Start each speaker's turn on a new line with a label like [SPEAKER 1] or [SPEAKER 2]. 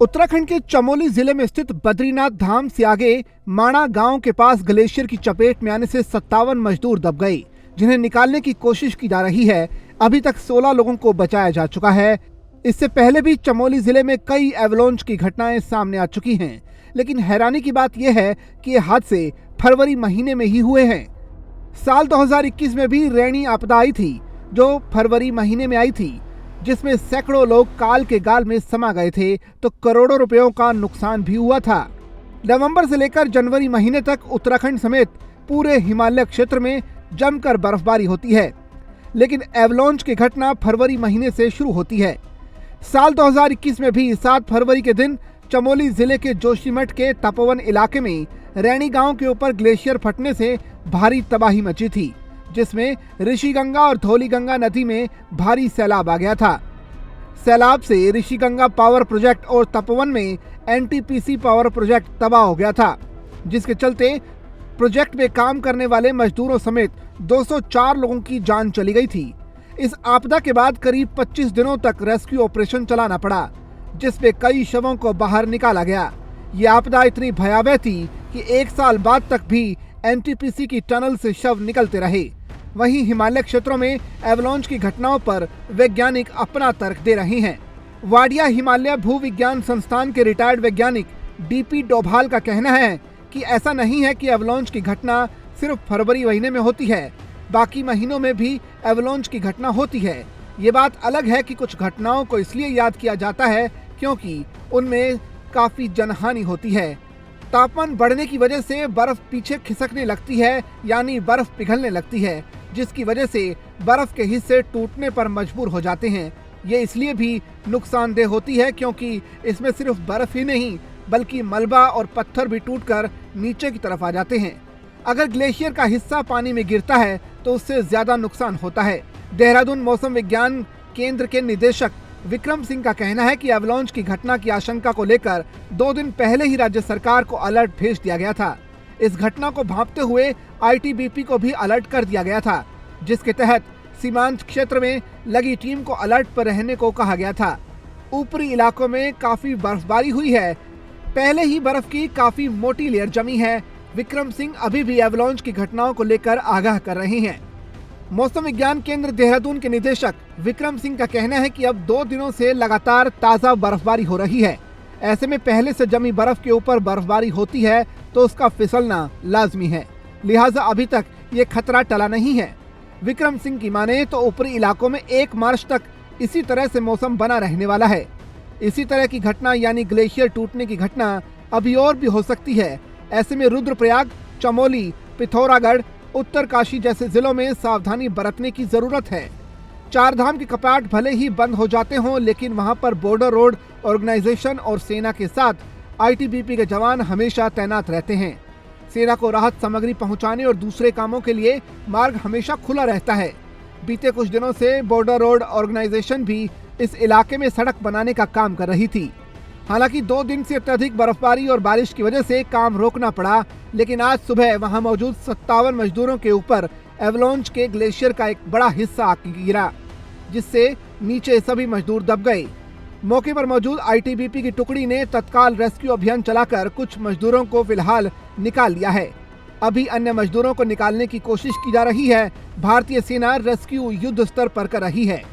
[SPEAKER 1] उत्तराखंड के चमोली जिले में स्थित बद्रीनाथ धाम से आगे माणा गांव के पास ग्लेशियर की चपेट में आने से 57 मजदूर दब गए, जिन्हें निकालने की कोशिश की जा रही है। अभी तक 16 लोगों को बचाया जा चुका है। इससे पहले भी चमोली जिले में कई एवलांच की घटनाएं सामने आ चुकी हैं, लेकिन हैरानी की बात यह है कि ये हादसे फरवरी महीने में ही हुए हैं। साल 2021 में भी रैनी आपदा आई थी, जो फरवरी महीने में आई थी, जिसमें सैकड़ों लोग काल के गाल में समा गए थे, तो करोड़ों रुपयों का नुकसान भी हुआ था। नवंबर से लेकर जनवरी महीने तक उत्तराखंड समेत पूरे हिमालय क्षेत्र में जमकर बर्फबारी होती है, लेकिन एवलांच की घटना फरवरी महीने से शुरू होती है। साल 2021 में भी 7 फरवरी के दिन चमोली जिले के जोशीमठ के तपोवन इलाके में रैनी गांव के ऊपर ग्लेशियर फटने से भारी तबाही मची थी, जिसमें ऋषिगंगा और धौलीगंगा नदी में भारी सैलाब आ गया था। सैलाब से ऋषिगंगा पावर प्रोजेक्ट और तपोवन में एनटीपीसी पावर प्रोजेक्ट तबाह हो गया था, जिसके चलते प्रोजेक्ट में काम करने वाले मजदूरों समेत 204 लोगों की जान चली गई थी। इस आपदा के बाद करीब 25 दिनों तक रेस्क्यू ऑपरेशन चलाना पड़ा, जिसमें कई शवों को बाहर निकाला गया। ये आपदा इतनी भयावह थी कि 1 साल बाद तक भी एनटीपीसी की टनल से शव निकलते रहे। वहीं हिमालय क्षेत्रों में एवलांच की घटनाओं पर वैज्ञानिक अपना तर्क दे रहे हैं। वाडिया हिमालय भूविज्ञान संस्थान के रिटायर्ड वैज्ञानिक डीपी डोभाल का कहना है कि ऐसा नहीं है कि एवलांच की घटना सिर्फ फरवरी महीने में होती है, बाकी महीनों में भी एवलांच की घटना होती है। ये बात अलग है कि कुछ घटनाओं को इसलिए याद किया जाता है क्योंकि उनमें काफी जनहानि होती है। तापमान बढ़ने की वजह से बर्फ पीछे खिसकने लगती है, यानी बर्फ पिघलने लगती है, जिसकी वजह से बर्फ के हिस्से टूटने पर मजबूर हो जाते हैं। ये इसलिए भी नुकसानदेह होती है क्योंकि इसमें सिर्फ बर्फ ही नहीं बल्कि मलबा और पत्थर भी टूटकर नीचे की तरफ आ जाते हैं। अगर ग्लेशियर का हिस्सा पानी में गिरता है तो उससे ज्यादा नुकसान होता है। देहरादून मौसम विज्ञान केंद्र के निदेशक विक्रम सिंह का कहना है कि एवलांच की घटना की आशंका को लेकर 2 दिन पहले ही राज्य सरकार को अलर्ट भेज दिया गया था। इस घटना को भांपते हुए आईटीबीपी को भी अलर्ट कर दिया गया था, जिसके तहत सीमांत क्षेत्र में लगी टीम को अलर्ट पर रहने को कहा गया था। ऊपरी इलाकों में काफी बर्फबारी हुई है, पहले ही बर्फ की काफी मोटी लेयर जमी है। विक्रम सिंह अभी भी एवलांच की घटनाओं को लेकर आगाह कर रहे हैं। मौसम विज्ञान केंद्र देहरादून के निदेशक विक्रम सिंह का कहना है कि अब 2 दिनों से लगातार ताजा बर्फबारी हो रही है। ऐसे में पहले से जमी बर्फ के ऊपर बर्फबारी होती है तो उसका फिसलना लाजमी है, लिहाजा अभी तक ये खतरा टला नहीं है। विक्रम सिंह की माने तो ऊपरी इलाकों में 1 मार्च तक इसी तरह से मौसम बना रहने वाला है। इसी तरह की घटना यानी ग्लेशियर टूटने की घटना अभी और भी हो सकती है। ऐसे में रुद्रप्रयाग, चमोली, पिथौरागढ़, उत्तरकाशी जैसे जिलों में सावधानी बरतने की जरूरत है। 4 धाम के कपाट भले ही बंद हो जाते हों, लेकिन वहां पर बॉर्डर रोड ऑर्गेनाइजेशन और सेना के साथ आईटीबीपी के जवान हमेशा तैनात रहते हैं। सेना को राहत सामग्री पहुंचाने और दूसरे कामों के लिए मार्ग हमेशा खुला रहता है। बीते कुछ दिनों से बॉर्डर रोड ऑर्गेनाइजेशन भी इस इलाके में सड़क बनाने का काम कर रही थी। हालांकि 2 दिन से अत्यधिक बर्फबारी और बारिश की वजह से काम रोकना पड़ा, लेकिन आज सुबह वहां मौजूद 57 मजदूरों के ऊपर एवलांच के ग्लेशियर का एक बड़ा हिस्सा आकर गिरा, जिससे नीचे सभी मजदूर दब गए। मौके पर मौजूद आईटीबीपी की टुकड़ी ने तत्काल रेस्क्यू अभियान चलाकर कुछ मजदूरों को फिलहाल निकाल लिया है। अभी अन्य मजदूरों को निकालने की कोशिश की जा रही है। भारतीय सेना रेस्क्यू युद्ध स्तर पर कर रही है।